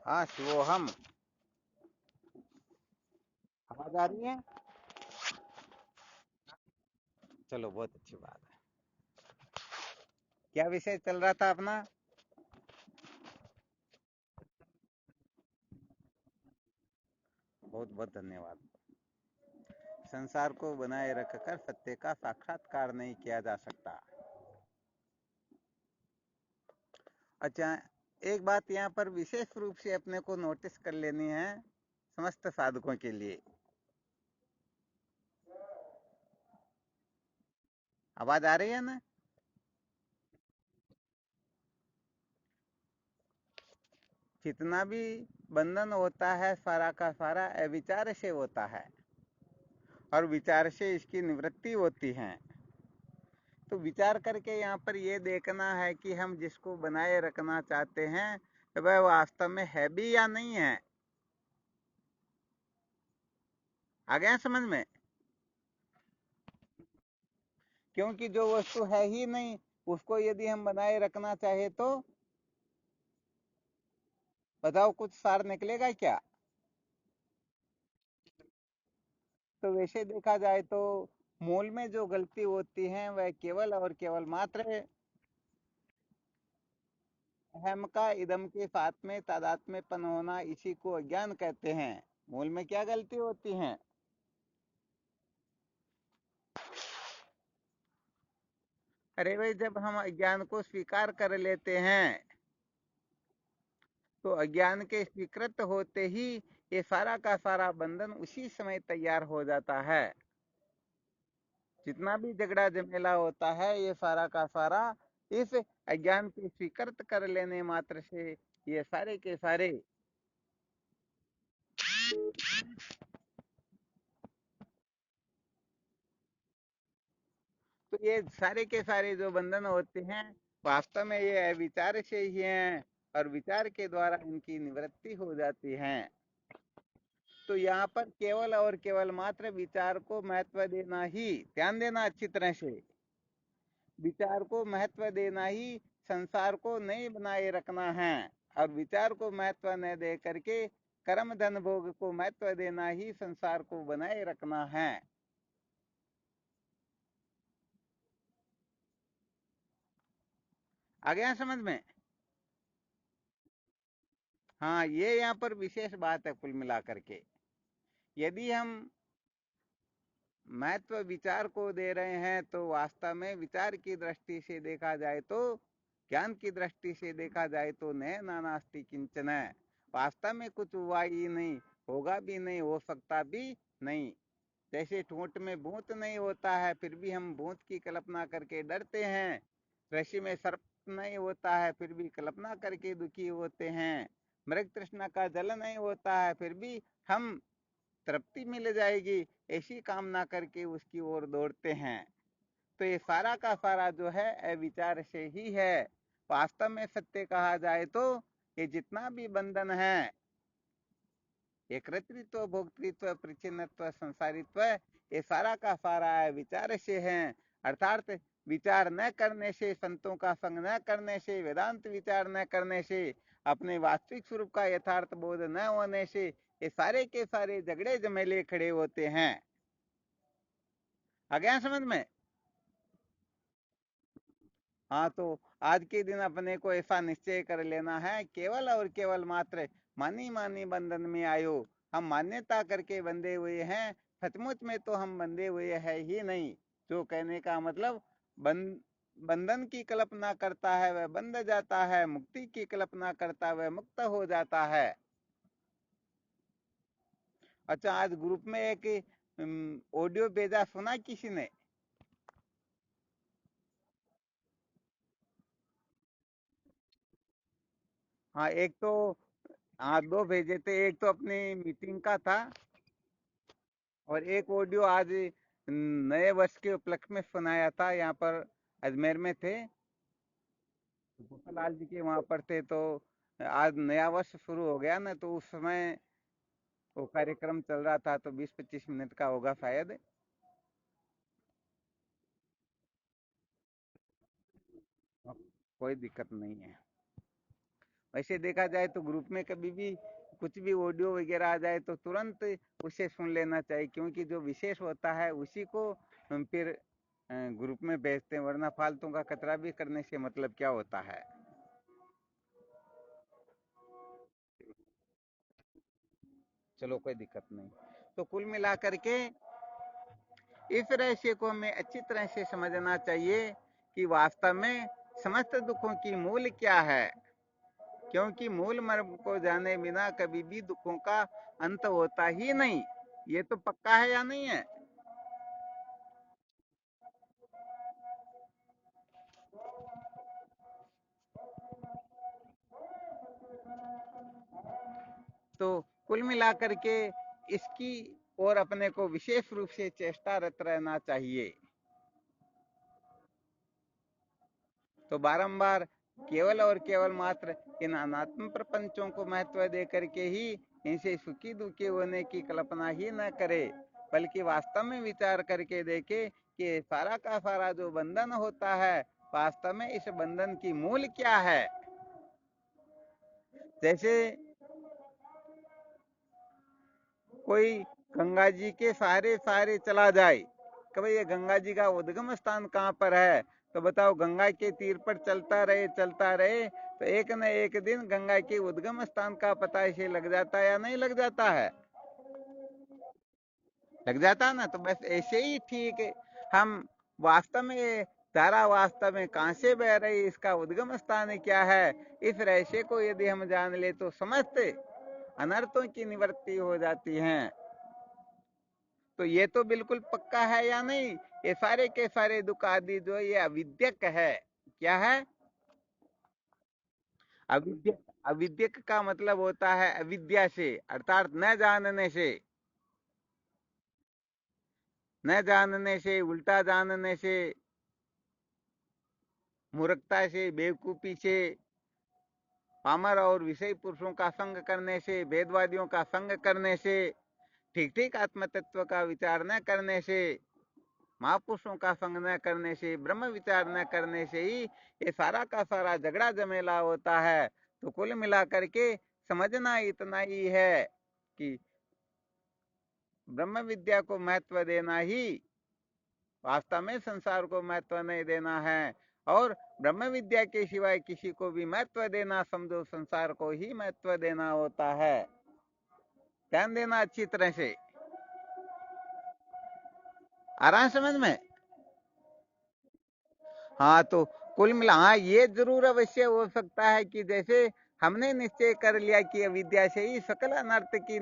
हाँ शिवोहम। आवाज आ रही है? चलो बहुत अच्छी बात है। क्या विषय चल रहा था अपना? बहुत बहुत धन्यवाद। संसार को बनाए रखकर सत्य का साक्षात्कार नहीं किया जा सकता। अच्छा, एक बात यहाँ पर विशेष रूप से अपने को नोटिस कर लेनी है, समस्त साधकों के लिए। आवाज आ रही है ना? जितना भी बंधन होता है सारा का सारा अविचार से होता है, और विचार से इसकी निवृत्ति होती है। तो विचार करके यहाँ पर ये देखना है कि हम जिसको बनाए रखना चाहते हैं वह वास्तव में है भी या नहीं है। आ गया समझ में? क्योंकि जो वस्तु है ही नहीं, उसको यदि हम बनाए रखना चाहे तो बताओ, कुछ सार निकलेगा क्या? तो वैसे देखा जाए तो मूल में जो गलती होती है वह केवल और केवल मात्र अहम का इदम के साथ में तादात्म्यपन होना, इसी को अज्ञान कहते हैं। मूल में क्या गलती होती है? अरे भाई, जब हम अज्ञान को स्वीकार कर लेते हैं तो अज्ञान के स्वीकृत होते ही ये सारा का सारा बंधन उसी समय तैयार हो जाता है। जितना भी झगड़ा झमेला होता है ये सारा का सारा इस अज्ञान के स्वीकृत कर लेने मात्र से ये सारे के सारे। तो ये सारे के सारे जो बंधन होते हैं वास्तव में ये विचार से ही हैं, और विचार के द्वारा इनकी निवृत्ति हो जाती है। तो यहाँ पर केवल और केवल मात्र विचार को महत्व देना ही, ध्यान देना अच्छी तरह से, विचार को महत्व देना ही संसार को नहीं बनाए रखना है। और विचार को महत्व न दे करके कर्म धन भोग को महत्व देना ही संसार को बनाए रखना है। आ गया समझ में? हाँ, ये यहाँ पर विशेष बात है कुल मिला करके। यदि हम महत्व विचार को दे रहे हैं तो वास्तव में विचार की दृष्टि से देखा जाए तो, ज्ञान की दृष्टि से देखा जाए तो न नानास्ति किंचन, वास्तव में कुछ हुआ ही नहीं, होगा भी नहीं, हो सकता भी नहीं। जैसे ठोंठ में भूत नहीं होता है फिर भी हम भूत की कल्पना करके डरते हैं, रस्सी में सर्प नहीं होता है फिर भी कल्पना करके दुखी होते हैं, मृग तृष्णा का जल नहीं होता है फिर भी हम तृप्ति मिल जाएगी ऐसी कामना करके उसकी ओर दौड़ते हैं। तो ये सारा का सारा जो है अविचार से ही है। वास्तव में सत्य कहा जाए तो ये जितना भी बंधन है, ये कर्तृत्व भोक्तृत्व प्रचिन्नत्व संसारित्व, ये सारा का सारा विचार से है। अर्थात विचार न करने से, संतों का संग न करने से, वेदांत विचार न करने से, अपने वास्तविक स्वरूप का यथार्थ बोध न होने से ये सारे के सारे झगड़े झमेले खड़े होते हैं। आ गया समझ में? हाँ, तो आज के दिन अपने को ऐसा निश्चय कर लेना है, केवल और केवल मात्र मानी मानी बंधन में आयो। हम मान्यता करके बंधे हुए हैं, सचमुच में तो हम बंधे हुए हैं ही नहीं। जो कहने का मतलब, बंध बंधन की कल्पना करता है वह बंध जाता है, मुक्ति की कल्पना करता है वह मुक्त हो जाता है। अच्छा, आज ग्रुप में एक ऑडियो भेजा, सुना किसी ने? हाँ, एक तो, हाँ, दो भेजे थे। एक तो अपनी मीटिंग का था, और एक ऑडियो आज नए वर्ष के उपलक्ष्य में सुनाया था। यहाँ पर अजमेर में थे, गोपालाल जी के वहां पर थे। तो आज नया वर्ष शुरू हो गया ना, तो उस समय वो कार्यक्रम चल रहा था, तो 20-25 मिनट का होगा शायद। कोई दिक्कत नहीं है। वैसे देखा जाए तो ग्रुप में कभी भी कुछ भी ऑडियो वगैरह आ जाए तो तुरंत उसे सुन लेना चाहिए, क्योंकि जो विशेष होता है उसी को हम फिर ग्रुप में भेजते हैं, वरना फालतू का कचरा भी करने से मतलब क्या होता है। चलो कोई दिक्कत नहीं। तो कुल मिलाकर के इस रहस्य को हमें अच्छी तरह से समझना चाहिए कि वास्तव में समस्त दुखों की मूल क्या है, क्योंकि मूल मर्म को जाने बिना कभी भी दुखों का अंत होता ही नहीं। ये तो पक्का है या नहीं है? तो कुल मिलाकर के इसकी और अपने को विशेष रूप से चेष्टारत रहना चाहिए। तो बारंबार केवल और केवल मात्र इन अनात्म प्रपंचों को महत्व दे करके ही इनसे सुखी दुखी होने की कल्पना ही न करे, बल्कि वास्तव में विचार करके देखे कि सारा का सारा जो बंधन होता है, वास्तव में इस बंधन की मूल क्या है। जैसे कोई गंगा जी के सहारे सहारे चला जाए कि भाई ये गंगा जी का उद्गम स्थान कहाँ पर है, तो बताओ गंगा के तीर पर चलता रहे तो एक न एक दिन गंगा के उद्गम स्थान का पता इसे लग जाता है या नहीं लग जाता है? लग जाता है ना। तो बस ऐसे ही ठीक है, हम वास्तव में ये धारा वास्तव में कहाँ से बह रही, इसका उद्गम स्थान क्या है, इस रहस्य को यदि हम जान ले तो समस्त अनर्थों की निवृत्ति हो जाती है। तो ये तो बिल्कुल पक्का है या नहीं? ये सारे के सारे दुख आदि जो ये अविद्यक है। क्या है? अविद्यक। अविद्यक का मतलब होता है अविद्या से, अर्थात न जानने से। न जानने से, उल्टा जानने से, मूर्खता से, बेवकूफी से, पामर और विषय पुरुषों का संग करने से, वेदवादियों का संग करने से, ठीक ठीक आत्म तत्व का विचार न करने से, महापुरुषों का संग न करने से, ब्रह्म विचार न करने से ही ये सारा का सारा झगड़ा जमेला होता है। तो कुल मिलाकर के समझना इतना ही है कि ब्रह्म विद्या को महत्व देना ही, वास्तव में संसार को महत्व नहीं देना है। और ब्रह्म विद्या के सिवाय किसी को भी महत्व देना समझो संसार को ही महत्व देना होता है। ध्यान देना अच्छी तरह से। आ रहा है समझ में? हाँ, तो कुल मिला, हाँ ये जरूर अवश्य हो सकता है कि जैसे हमने निश्चय कर लिया कि अविद्या से ही सकल अनर्थ की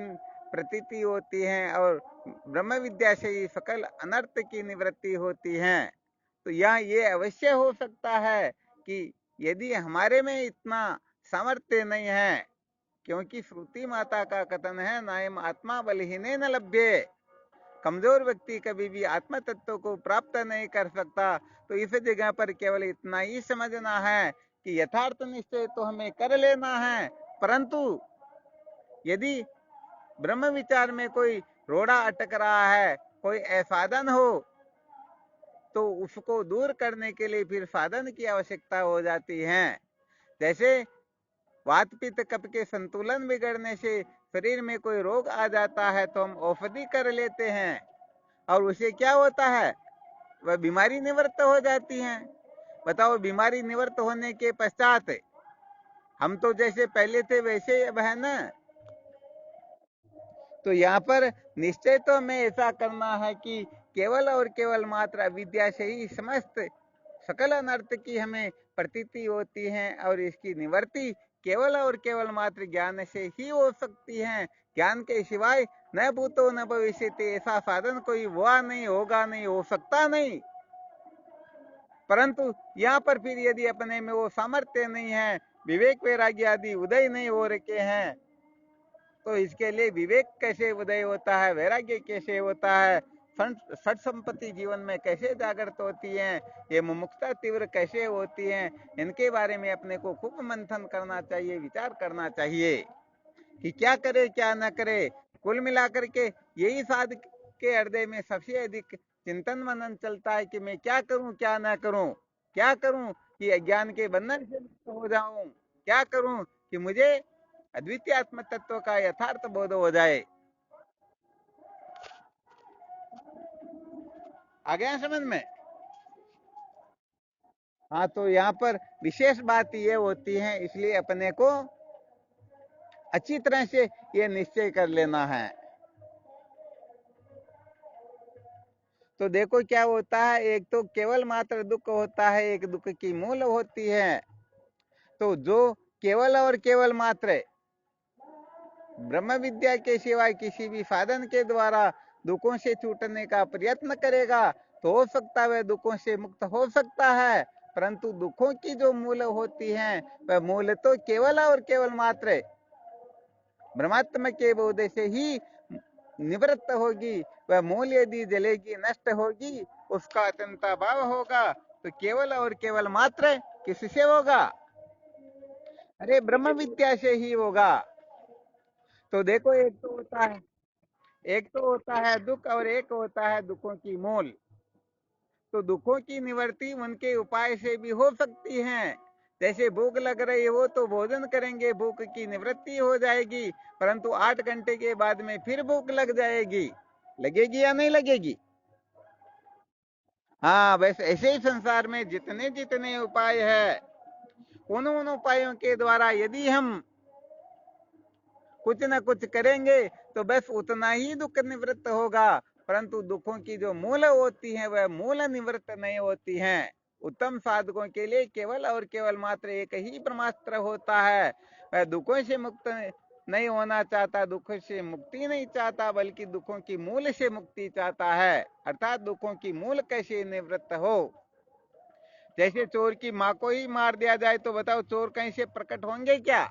प्रतीति होती है और ब्रह्म विद्या से ही सकल अनर्थ की निवृत्ति होती है, तो यहाँ ये अवश्य हो सकता है कि यदि हमारे में इतना सामर्थ्य नहीं है, क्योंकि श्रुति माता का कथन है नायम आत्मा बलहीने न लभ्ये, कमजोर व्यक्ति कभी भी आत्म तत्व को प्राप्त नहीं कर सकता। तो इस जगह पर केवल इतना ही समझना है कि यथार्थ निश्चय तो हमें कर लेना है, परंतु यदि ब्रह्म विचार में कोई रोड़ा अटक रहा है, कोई असाधन हो, तो उसको दूर करने के लिए फिर साधन की आवश्यकता हो जाती है। जैसे वात पित्त कफ के संतुलन बिगड़ने से शरीर में कोई रोग आ जाता है तो हम औषधि कर लेते हैं, और उसे क्या होता है, वह बीमारी निवृत्त हो जाती है। बताओ, बीमारी निवृत्त होने के पश्चात हम तो जैसे पहले थे वैसे अब है ना। तो यहाँ पर निश्चय तो हमें ऐसा करना है कि केवल और केवल मात्र अविद्या से ही समस्त सकल अनर्थ की हमें प्रतीति होती है, और इसकी निवृत्ति केवल और केवल मात्र ज्ञान से ही हो सकती है। ज्ञान के सिवाय न भूतो न भविष्यति, ऐसा साधन कोई हुआ नहीं, होगा नहीं, हो सकता नहीं। परंतु यहाँ पर फिर यदि अपने में वो सामर्थ्य नहीं है, विवेक वैराग्य आदि उदय नहीं हो रखे हैं, तो इसके लिए विवेक कैसे उदय होता है, वैराग्य कैसे होता है, सठ संपत्ति जीवन में कैसे जागृत होती है, ये मुमुक्षुता तीव्र कैसे होती है, इनके बारे में अपने को खूब मंथन करना चाहिए, विचार करना चाहिए कि क्या करे क्या न करे। कुल मिलाकर के यही साधक के हृदय में सबसे अधिक चिंतन मनन चलता है कि मैं क्या करूं क्या ना करूं, क्या करूं कि अज्ञान के बंधन से मुक्त हो जाऊं, क्या करूं कि मुझे अद्वितीय आत्म तत्व का यथार्थ बोध हो जाए। आ गया समझ में? हाँ, तो यहाँ पर विशेष बात ये होती है, इसलिए अपने को अच्छी तरह से ये निश्चय कर लेना है। तो देखो क्या होता है, एक तो केवल मात्र दुख होता है, एक दुख की मूल होती है। तो जो केवल और केवल मात्र ब्रह्म विद्या के सिवाय किसी भी साधन के द्वारा दुखों से छूटने का प्रयत्न करेगा तो हो सकता है वह दुखों से मुक्त हो सकता है, परंतु दुखों की जो मूल होती है वह मूल तो केवल और केवल मात्र ब्रह्मात्म के बोध से ही निवृत्त होगी। वह मूल यदि जलेगी, नष्ट होगी, उसका अत्यंता भाव होगा, तो केवल और केवल मात्र किससे होगा? अरे ब्रह्म विद्या से ही होगा। तो देखो, एक तो होता है दुख और एक होता है दुखों की मूल। तो दुखों की निवृत्ति उनके उपाय से भी हो सकती है। जैसे भूख लग रही हो तो भोजन करेंगे, भूख की निवृत्ति हो जाएगी, परंतु 8 घंटे के बाद में फिर भूख लग जाएगी। लगेगी या नहीं लगेगी? हाँ, वैसे ऐसे ही संसार में जितने जितने उपाय है, उन उपायों के द्वारा यदि हम कुछ न कुछ करेंगे तो बस उतना ही दुख निवृत्त होगा, परंतु दुखों की जो मूल होती है वह मूल निवृत्त नहीं होती हैं। उत्तम साधकों के लिए केवल और केवल मात्र एक ही ब्रह्मास्त्र होता है। वह दुखों से मुक्त नहीं होना चाहता, दुखों से मुक्ति नहीं चाहता, बल्कि दुखों की मूल से मुक्ति चाहता है। अर्थात दुखों की मूल कैसे निवृत्त हो। जैसे चोर की माँ को ही मार दिया जाए तो बताओ चोर कहीं से प्रकट होंगे क्या?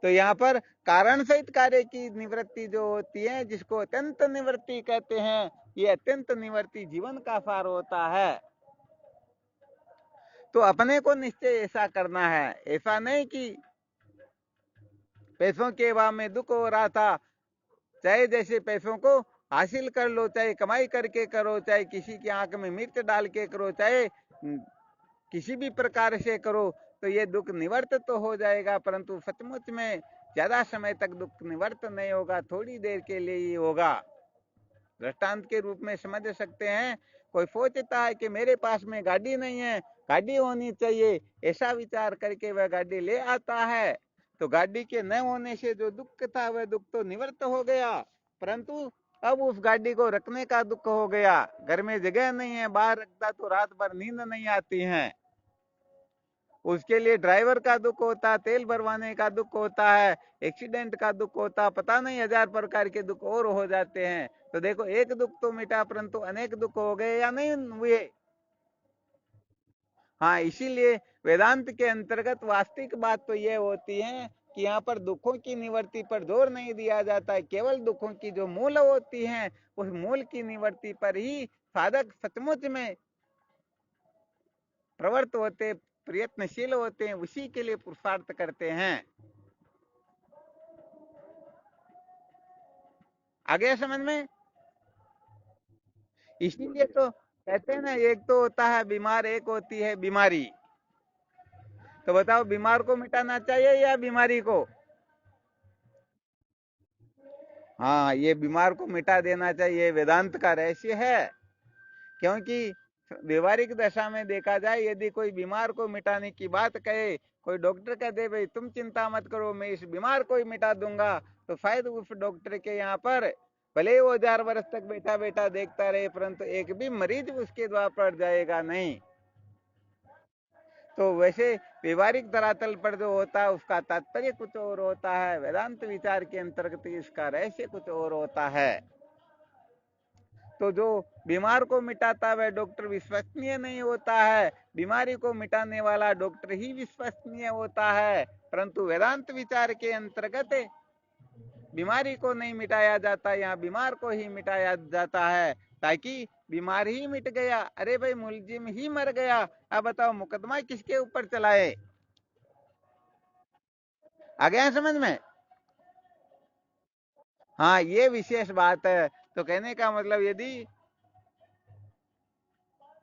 तो यहाँ पर कारण सहित कार्य की निवृत्ति जो होती है, जिसको अत्यंत निवृत्ति कहते हैं, ये अत्यंत निवृत्ति जीवन का सार होता है। तो अपने को निश्चय ऐसा करना है, ऐसा नहीं कि पैसों के अभाव में दुख हो रहा था, चाहे जैसे पैसों को हासिल कर लो, चाहे कमाई करके करो, चाहे किसी की आंख में मिर्च डाल के करो, चाहे किसी भी प्रकार से करो, तो ये दुख निवर्त तो हो जाएगा, परंतु सचमुच में ज्यादा समय तक दुख निवर्त नहीं होगा, थोड़ी देर के लिए ही होगा। दृष्टांत के रूप में समझ सकते हैं, कोई सोचता है कि मेरे पास में गाड़ी नहीं है, गाड़ी होनी चाहिए, ऐसा विचार करके वह गाड़ी ले आता है, तो गाड़ी के न होने से जो दुख था वह दुख तो निवृत्त हो गया, परंतु अब उस गाड़ी को रखने का दुख हो गया। घर में जगह नहीं है, बाहर रखता तो रात भर नींद नहीं आती है। उसके लिए ड्राइवर का दुख होता, तेल भरवाने का दुख होता है, एक्सीडेंट का दुख होता, पता नहीं 1000 प्रकार के दुख और हो जाते हैं। तो देखो, एक दुख तो मिटा, परंतु अनेक दुख हो गए या नहीं हुए? हाँ, इसीलिए वेदांत के अंतर्गत वास्तविक बात तो ये होती है कि यहाँ पर दुखों की निवृत्ति पर जोर नहीं दिया जाता है, केवल दुखों की जो मूल होती है उस मूल की निवृत्ति पर ही साधक सचमुच में प्रवृत्त होते, प्रयत्नशील होते हैं, उसी के लिए पुरुषार्थ करते हैं। आ गया समझ में? इसीलिए तो कहते हैं ना, एक तो होता है बीमार, एक होती है बीमारी। तो बताओ, बीमार को मिटाना चाहिए या बीमारी को? हाँ, ये बीमार को मिटा देना चाहिए, वेदांत का रहस्य है। क्योंकि व्यवहारिक दशा में देखा जाए, यदि कोई बीमार को मिटाने की बात कहे, कोई डॉक्टर कह दे भाई तुम चिंता मत करो, मैं इस बीमार को ही मिटा दूंगा, तो शायद उस डॉक्टर के यहाँ पर भले ही वो 1000 वर्ष तक बैठा बैठा देखता रहे, परंतु एक भी मरीज उसके द्वारा पड़ जाएगा नहीं। तो वैसे व्यवहारिक धरातल पर जो होता है उसका तात्पर्य कुछ और होता है, वेदांत विचार के अंतर्गत इसका रहस्य कुछ और होता है। तो जो बीमार को मिटाता है वह डॉक्टर विश्वसनीय नहीं होता है, बीमारी को मिटाने वाला डॉक्टर ही विश्वसनीय होता है। परंतु वेदांत विचार के अंतर्गत बीमारी को नहीं मिटाया जाता, यहाँ बीमार को ही मिटाया जाता है, ताकि बीमार ही मिट गया, अरे भाई मुलजिम ही मर गया, अब बताओ मुकदमा किसके ऊपर चलाए? आ गया समझ में? हाँ, ये विशेष बात है। तो कहने का मतलब, यदि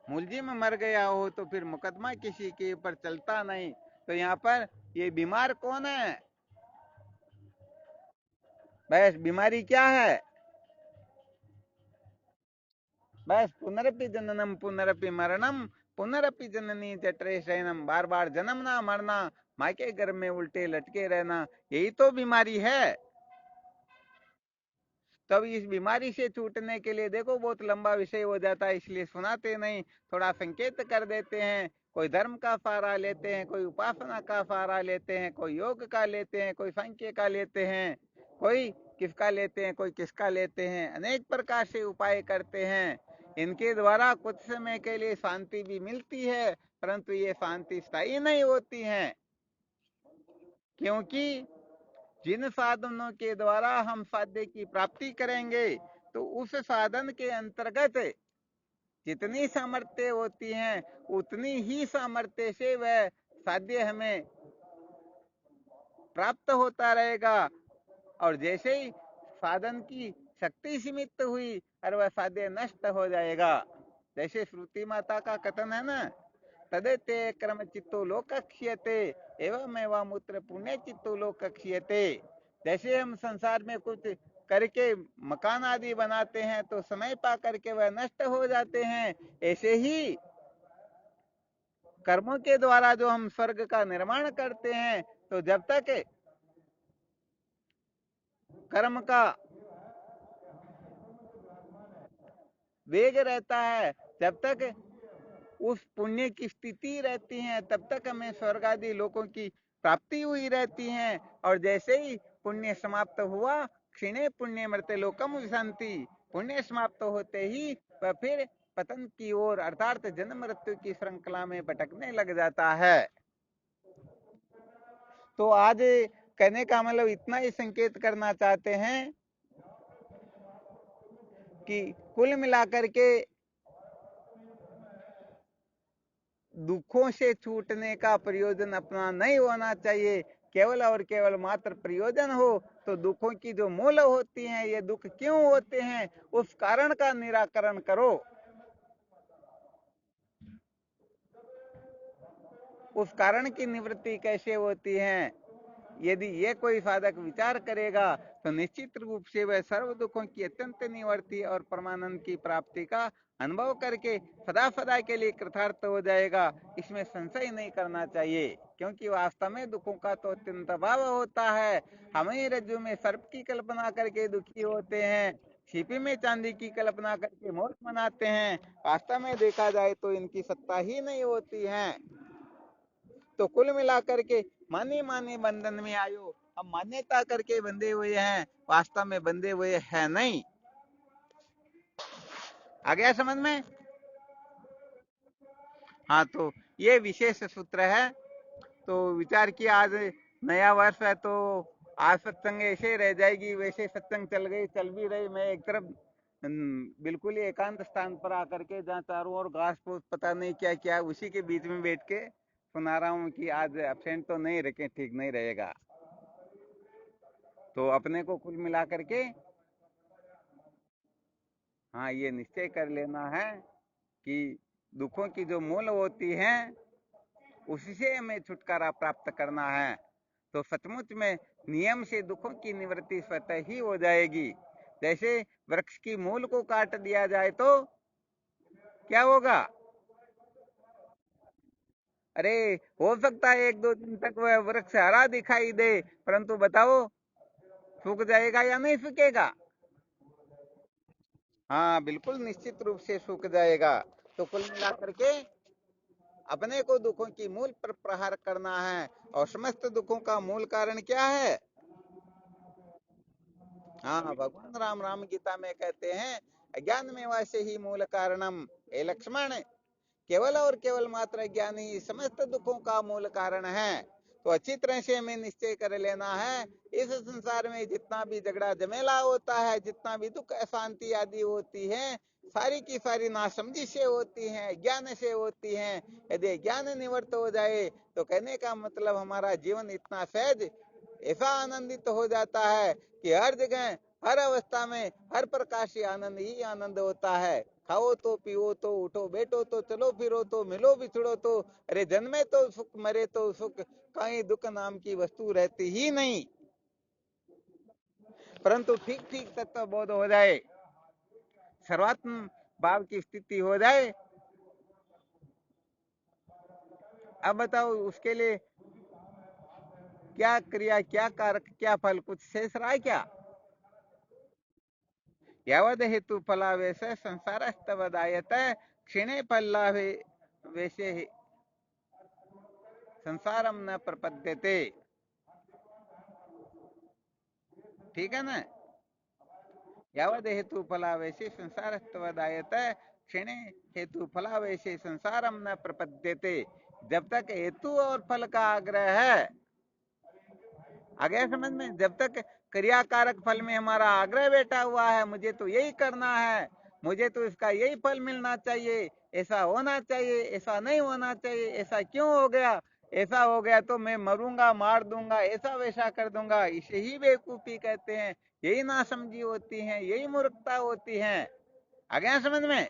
मुलजिम मर गया हो तो फिर मुकदमा किसी के ऊपर चलता नहीं, तो यहाँ पर ये बीमार कौन है? बस बीमारी क्या है? बस पुनरपि जननम पुनरपि मरणम पुनरपि जननी जठरे शयनम, बार बार जन्मना मरना, माँ के घर में उल्टे लटके रहना, यही तो बीमारी है। तब इस बीमारी से छूटने के लिए देखो बहुत लंबा विषय हो जाता है, इसलिए सुनाते नहीं, थोड़ा संकेत कर देते हैं। कोई धर्म का सहारा लेते हैं, कोई उपासना का सहारा लेते हैं, कोई योग का लेते हैं, कोई सांख्य का लेते हैं, कोई किसका लेते हैं, कोई किसका लेते हैं, अनेक प्रकार से उपाय करते हैं। इनके द्वारा कुछ समय के लिए शांति भी मिलती है, परंतु ये शांति स्थायी नहीं होती है, क्योंकि जिन साधनों के द्वारा हम साध्य की प्राप्ति करेंगे, तो उस साधन के अंतर्गत जितनी सामर्थ्य होती है, उतनी ही सामर्थ्य से वह साध्य हमें प्राप्त होता रहेगा। और जैसे ही साधन की शक्ति सीमित हुई और वह साध्य नष्ट हो जाएगा, जैसे श्रुति माता का कथन है ना, तदेते क्रम चित्तो लोकक्ष्यते एवं एवं मूत्र पुण्य चित्तो लोकक्ष्यते। जैसे हम संसार में कुछ करके मकान आदि बनाते हैं तो समय पा करके वह नष्ट हो जाते हैं, ऐसे ही कर्मों के द्वारा जो हम स्वर्ग का निर्माण करते हैं, तो जब तक कर्म का वेग रहता है, जब तक उस पुण्य की स्थिति रहती है, तब तक हमें स्वर्ग आदि लोकों की प्राप्ति हुई रहती है। और जैसे ही पुण्य समाप्त हुआ, क्षीणे पुण्य मृत्य लोकम विशांति, पुण्य समाप्त होते ही वह फिर पतन की ओर अर्थात जन्म मृत्यु की श्रृंखला में भटकने लग जाता है। तो आज कहने का मतलब इतना ही संकेत करना चाहते हैं कि कुल मिलाकर के दुखों से छूटने का प्रयोजन अपना नहीं होना चाहिए। केवल और केवल मात्र प्रयोजन हो तो दुखों की जो मूल होती हैं, ये दुख क्यों होते हैं, उस कारण का निराकरण करो। उस कारण की निवृत्ति कैसे होती है, यदि ये कोई साधक विचार करेगा तो निश्चित रूप से वह सर्व दुखों की अत्यंत निवृत्ति और परमानंद की प्राप्ति का अनुभव करके सदा सदा के लिए कृतार्थ हो जाएगा। इसमें संशय नहीं करना चाहिए, क्योंकि वास्तव में दुखों का तो अत्यंत अभाव होता है। हमें रज्जु में सर्प की कल्पना करके दुखी होते हैं, छिपी में चांदी की कल्पना करके मौत मनाते हैं। वास्तव में देखा जाए तो इनकी सत्ता ही नहीं होती है। तो कुल मिलाकर के माने माने बंधन में आयो, हम मान्यता करके बंधे हुए हैं, वास्तव में बंधे हुए हैं नहीं। आ गया समझ में? हाँ, तो ये विशेष सूत्र है। तो विचार किया, आज नया वर्ष है तो आज सत्संग ऐसे रह जाएगी, वैसे सत्संग चल गई, चल भी रही। मैं एक तरफ बिल्कुल ही एकांत स्थान पर आकर के, जहाँ चारों ओर घास फूस पता नहीं क्या क्या, उसी के बीच में बैठ के सुना रहा हूँ कि आज एब्सेंट तो नहीं रखें, ठीक नहीं रहेगा। तो अपने को कुल मिला करके हाँ ये निश्चय कर लेना है कि दुखों की जो मूल होती है, उसी से हमें छुटकारा प्राप्त करना है। तो सचमुच में नियम से दुखों की निवृत्ति स्वतः ही हो जाएगी। जैसे वृक्ष की मूल को काट दिया जाए तो क्या होगा? अरे, हो सकता है एक दो दिन तक वह वृक्ष हरा दिखाई दे, परंतु बताओ सूख जाएगा या नहीं सूखेगा? हाँ, बिल्कुल निश्चित रूप से सूख जाएगा। तो कुल मिलाकर के अपने को दुखों की मूल पर प्रहार करना है। और समस्त दुखों का मूल कारण क्या है? हाँ, भगवान राम गीता में कहते हैं, अज्ञान में वैसे ही मूल कारणम। हे लक्ष्मण, केवल और केवल मात्र ज्ञान ही समस्त दुखों का मूल कारण है। तो अच्छी तरह से हमें निश्चय कर लेना है, इस संसार में जितना भी झगड़ा झमेला होता है, जितना भी दुख अशांति आदि होती है, सारी की सारी नासमझी से होती है, ज्ञान से होती है। यदि ज्ञान निवृत्त हो जाए तो कहने का मतलब हमारा जीवन इतना सहज, ऐसा आनंदित हो जाता है कि हर जगह हर अवस्था में हर प्रकार से आनंद ही आनंद होता है। खाओ तो पियो तो उठो बैठो तो चलो फिरो तो मिलो बिछड़ो तो, अरे जन्मे तो सुख मरे तो सुख, कहीं दुख नाम की वस्तु रहती ही नहीं। परंतु ठीक ठीक तत्व बोध हो जाए, सर्वात्म भाव की स्थिति हो जाए, अब बताओ उसके लिए क्या क्रिया, क्या कारक, क्या फल, कुछ शेष रहा है क्या? यावद हेतु फलावेश संसारस्तवदायत क्षीणे फलावे वैसे संसारम न प्रपद्यते। ठीक है ना? यावद हेतु फलावेशे संसारस्तवदायत क्षीणे हेतु फलावेशे संसारम न प्रपद्यते। जब तक हेतु और फल का आग्रह है, आ गया समझ में? जब तक क्रियाकारक फल में हमारा आग्रह बैठा हुआ है, मुझे तो यही करना है, मुझे तो इसका यही फल मिलना चाहिए, ऐसा होना चाहिए, ऐसा नहीं होना चाहिए, ऐसा क्यों हो गया, ऐसा हो गया तो मैं मरूंगा, मार दूंगा, ऐसा वैसा कर दूंगा, इसे ही बेवकूफी कहते हैं, यही नासमझी होती है, यही मूर्खता होती है। आ गया समझ में?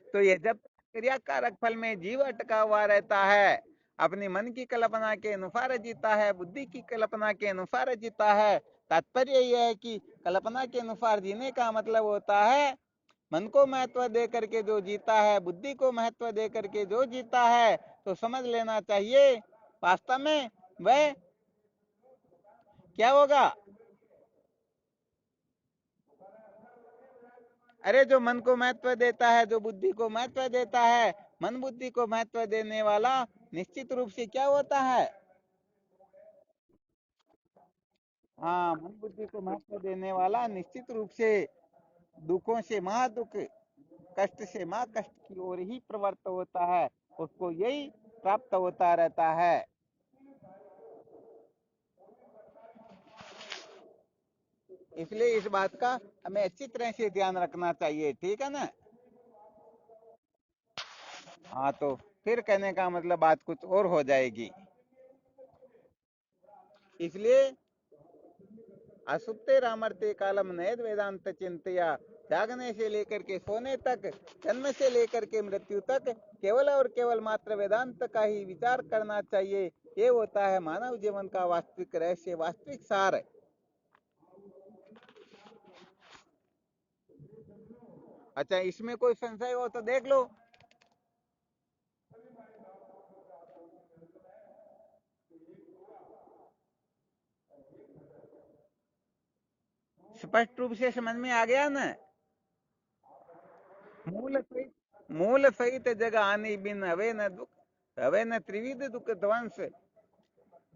तो ये जब क्रियाकारक फल में जीव अटका हुआ रहता है, अपनी मन की कल्पना के अनुसार जीता है, बुद्धि की कल्पना के अनुसार जीता है। तात्पर्य यह है कि कल्पना के अनुसार जीने का मतलब होता है मन को महत्व दे करके जो जीता है, बुद्धि को महत्व दे करके जो जीता है, तो समझ लेना चाहिए वास्तव में वह क्या होगा। अरे जो मन को महत्व देता है, जो बुद्धि को महत्व देता है, मन बुद्धि को महत्व देने वाला निश्चित रूप से क्या होता है? हाँ, मन बुद्धि को महत्व देने वाला निश्चित रूप से दुखों से महादुख, कष्ट से महाकष्ट की ओर ही प्रवृत्त होता है, उसको यही प्राप्त होता रहता है। इसलिए इस बात का हमें अच्छी तरह से ध्यान रखना चाहिए। ठीक है ना? हाँ, तो फिर कहने का मतलब बात कुछ और हो जाएगी। इसलिए असुप्ते रामर्ते कालम नयद वेदांत चिंतया, जागने से लेकर के सोने तक, जन्म से लेकर के मृत्यु तक केवल और केवल मात्र वेदांत का ही विचार करना चाहिए। ये होता है मानव जीवन का वास्तविक रहस्य, वास्तविक सार। अच्छा, इसमें कोई संशय हो तो देख लो। स्पष्ट रूप से समझ में आ गया ना? मूल सहित जग आनी बिन हवे न दुख, हवे न त्रिविध दुख ध्वंस।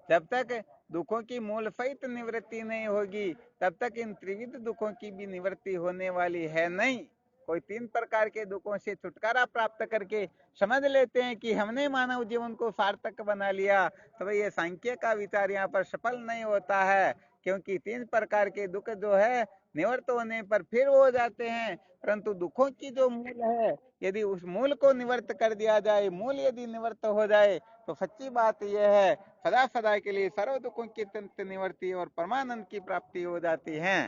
जब तक दुखों की मूल सहित निवृत्ति नहीं होगी, तब तक इन त्रिविध दुखों की भी निवृत्ति होने वाली है नहीं। कोई 3 प्रकार के दुखों से छुटकारा प्राप्त करके समझ लेते हैं कि हमने मानव जीवन को सार्थक बना लिया, तो ये सांख्य का विचार यहाँ पर सफल नहीं होता है। क्योंकि 3 प्रकार के दुख जो है निवृत्त होने पर फिर हो जाते हैं, परंतु दुखों की जो मूल है, यदि उस मूल को निवृत्त कर दिया जाए, मूल यदि निवृत्त हो जाए, तो सच्ची बात यह है सदा सदा के लिए सर्व दुखों की निवृत्ति और परमानंद की प्राप्ति हो जाती है।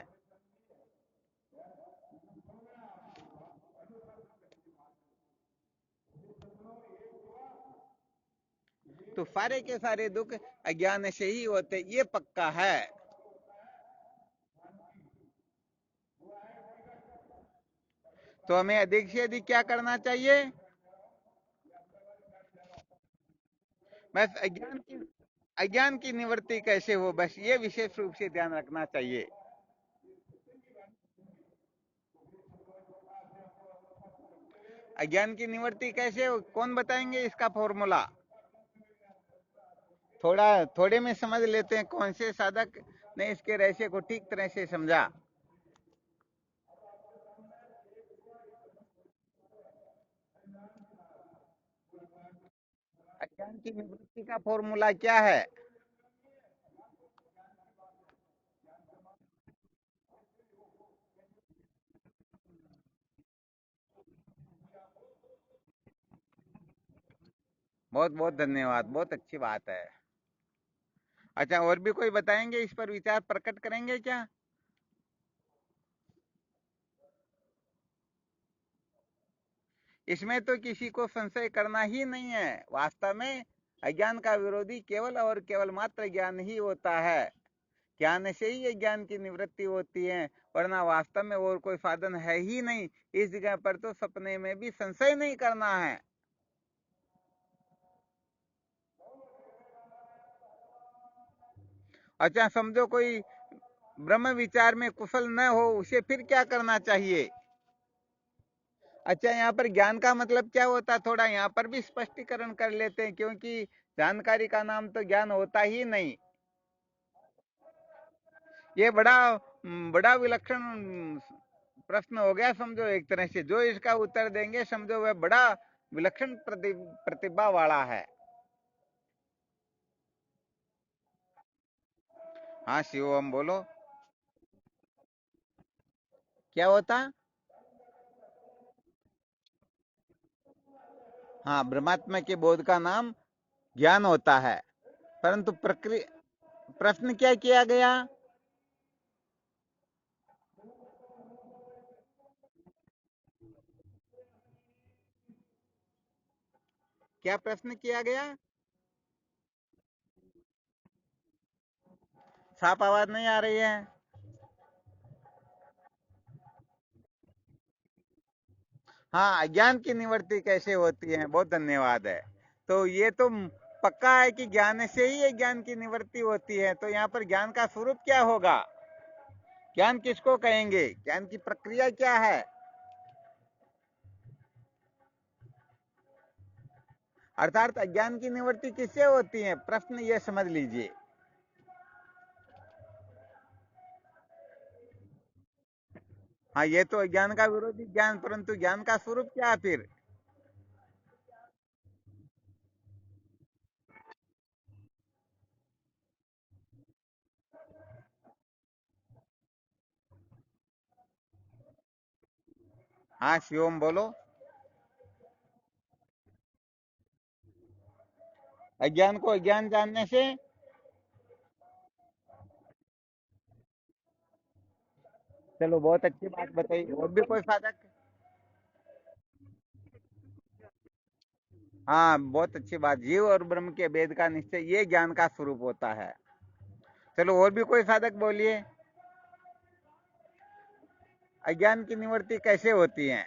तो सारे के सारे दुख अज्ञान से ही होते, ये पक्का है। तो हमें अधिक से अधिक क्या करना चाहिए? बस अज्ञान की निवृत्ति कैसे हो, बस ये विशेष रूप से ध्यान रखना चाहिए। अज्ञान की निवृत्ति कैसे हो, कौन बताएंगे इसका फॉर्मूला? थोड़े में समझ लेते हैं कौन से साधक ने इसके रहस्य को ठीक तरह से समझा। अज्ञान की निवृत्ति का फॉर्मूला क्या है? बहुत बहुत धन्यवाद, बहुत अच्छी बात है। अच्छा, और भी कोई बताएंगे, इस पर विचार प्रकट करेंगे क्या? इसमें तो किसी को संशय करना ही नहीं है। वास्तव में अज्ञान का विरोधी केवल और केवल मात्र ज्ञान ही होता है। ज्ञान से ही ज्ञान की निवृत्ति होती है, वरना वास्तव में और कोई साधन है ही नहीं। इस जगह पर तो सपने में भी संशय नहीं करना है। अच्छा, समझो कोई ब्रह्म विचार में कुशल न हो, उसे फिर क्या करना चाहिए? अच्छा, यहाँ पर ज्ञान का मतलब क्या होता है, थोड़ा यहाँ पर भी स्पष्टीकरण कर लेते हैं, क्योंकि जानकारी का नाम तो ज्ञान होता ही नहीं। ये बड़ा बड़ा विलक्षण प्रश्न हो गया समझो। एक तरह से जो इसका उत्तर देंगे समझो वह बड़ा विलक्षण प्रतिभा वाला है। हाँ शिवम बोलो। क्या होता? हाँ, ब्रह्मात्मा के बोध का नाम ज्ञान होता है, परंतु प्रक्रिया प्रश्न क्या किया गया? क्या प्रश्न किया गया? साफ आवाज नहीं आ रही है। हाँ, अज्ञान की निवृत्ति कैसे होती है, बहुत धन्यवाद है। तो ये तो पक्का है कि ज्ञान से ही ज्ञान की निवृत्ति होती है। तो यहाँ पर ज्ञान का स्वरूप क्या होगा? ज्ञान किसको कहेंगे? ज्ञान की प्रक्रिया क्या है? अर्थात अज्ञान की निवृत्ति किससे होती है, प्रश्न ये समझ लीजिए। हाँ, ये तो अज्ञान का विरोधी ज्ञान, परंतु ज्ञान का स्वरूप क्या है फिर? हाँ शिवम बोलो। अज्ञान को अज्ञान जानने से। चलो, बहुत अच्छी बात बताई। और भी कोई साधक? हाँ, बहुत अच्छी बात। जीव और ब्रह्म के भेद का निश्चय ये ज्ञान का स्वरूप होता है। चलो, और भी कोई साधक बोलिए। अज्ञान की निवृत्ति कैसे होती है?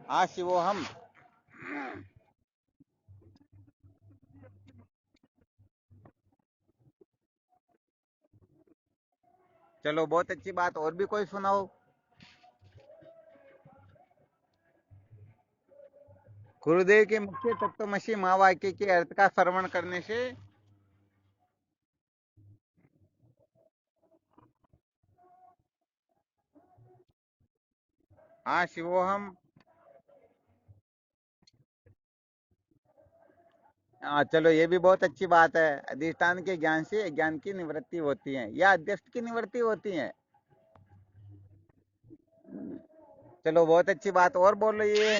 हाँ शिवो हम। चलो, बहुत अच्छी बात। और भी कोई सुनाओ। गुरुदेव के मुख्य तत्वमसी माँ वाक्य के अर्थ का श्रवण करने से। हाँ शिवो हम। हाँ चलो, ये भी बहुत अच्छी बात है। अधिष्ठान के ज्ञान से अज्ञान की निवृत्ति होती है या अध्यस्त की निवृत्ति होती है। चलो, बहुत अच्छी बात। और बोल रही है,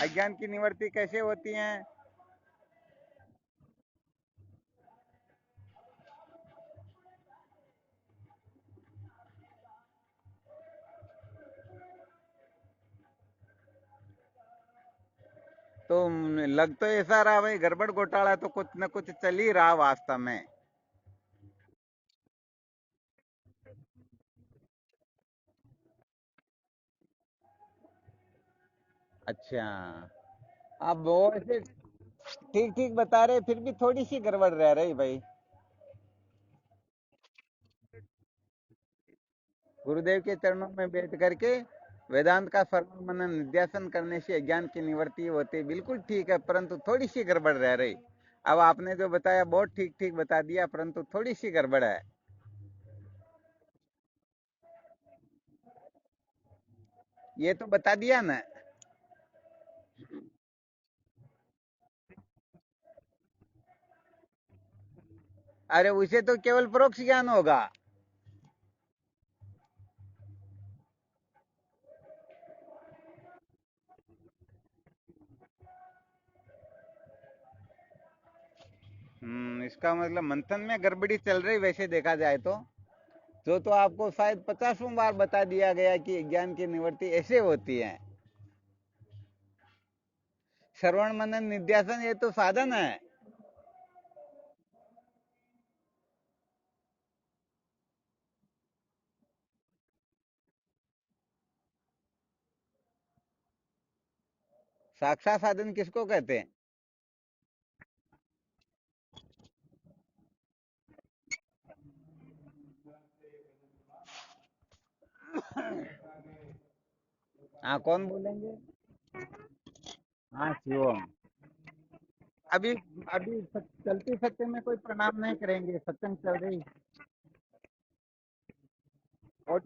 अज्ञान की निवृत्ति कैसे होती है? तो लग तो ऐसा रहा भाई, गड़बड़ घोटाला तो कुछ न कुछ चल ही रहा वास्तव में। अच्छा, अब वो ऐसे ठीक ठीक बता रहे, फिर भी थोड़ी सी गड़बड़ रह रही भाई। गुरुदेव के चरणों में बैठ करके वेदांत का श्रवण मनन निध्यासन करने से अज्ञान की निवृत्ति होती, बिल्कुल ठीक है, परंतु थोड़ी सी गड़बड़ रह रही। अब आपने जो बताया बहुत ठीक ठीक बता दिया, परंतु थोड़ी सी गड़बड़ है। ये तो बता दिया ना। अरे, उसे तो केवल परोक्ष ज्ञान होगा। इसका मतलब मंथन में गड़बड़ी चल रही वैसे देखा जाए तो। तो आपको शायद 50वां बार बता दिया गया कि ज्ञान की निवृत्ति ऐसे होती है। श्रवण मनन निध्यासन ये तो साधन है। साक्षात साधन किसको कहते हैं? हाँ, कौन बोलेंगे? हाँ, शिवम। अभी अभी चलती सत्य में कोई प्रणाम नहीं करेंगे, सत्संग चल रही। और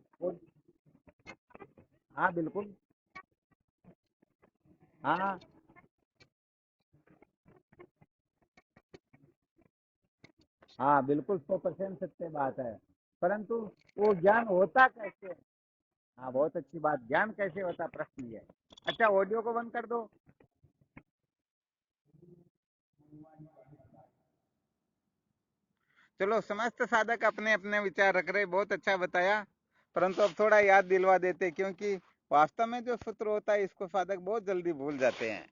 हाँ बिल्कुल। हाँ हाँ बिल्कुल, 100% सत्य बात है। परंतु वो ज्ञान होता कैसे है? हाँ, बहुत अच्छी बात, ज्ञान कैसे होता प्रश्न ये है। अच्छा, ऑडियो को बंद कर दो। चलो, समस्त साधक अपने अपने विचार रख रहे, बहुत अच्छा बताया। परंतु अब थोड़ा याद दिलवा देते, क्योंकि वास्तव में जो सूत्र होता है इसको साधक बहुत जल्दी भूल जाते हैं।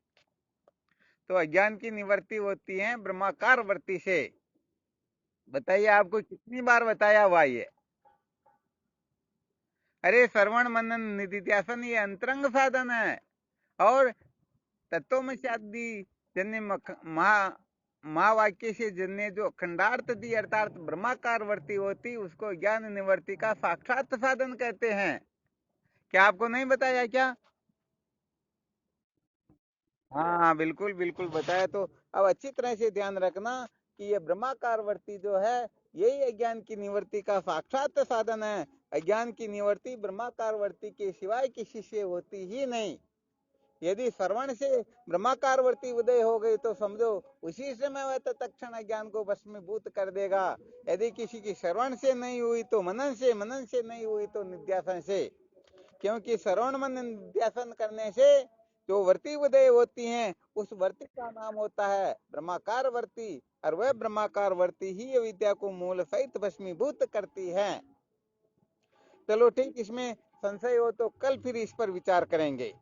तो अज्ञान की निवृत्ति होती है ब्रह्माकार वृत्ति से। बताइए, आपको कितनी बार बताया हुआ ये? अरे, श्रवण मनन निधिध्यासन ये अंतरंग साधन है। और तत्वमसि जन्य महावाक्य से जन्य जो अखंडार्थ दी अर्थात ब्रह्माकार वर्ती होती, उसको ज्ञान निवर्ति का साक्षात साधन कहते हैं। क्या आपको नहीं बताया क्या? हाँ, बिल्कुल बिल्कुल बताया। तो अब अच्छी तरह से ध्यान रखना कि ये ब्रह्माकार वर्ती जो है, यही अज्ञान की निवृत्ति का साक्षात साधन है। अज्ञान की निवृत्ति ब्रह्माकार वर्ती के सिवाय किसी से होती ही नहीं। यदि श्रवण से ब्रह्माकार वर्ती उदय हो गई तो समझो उसी समय वह तत्क्षण ज्ञान को भस्मीभूत कर देगा। यदि किसी की श्रवण से नहीं हुई तो मनन से, मनन से नहीं हुई तो निध्यासन से। क्योंकि श्रवण मनन निध्यासन करने से जो वर्ती उदय होती हैं, उस वर्ती का नाम होता है ब्रह्माकार वर्ती। और वह ब्रह्माकार वर्ती ही विद्या को मूल सहित भस्मीभूत करती है। चलो ठीक, इसमें संशय हो तो कल फिर इस पर विचार करेंगे।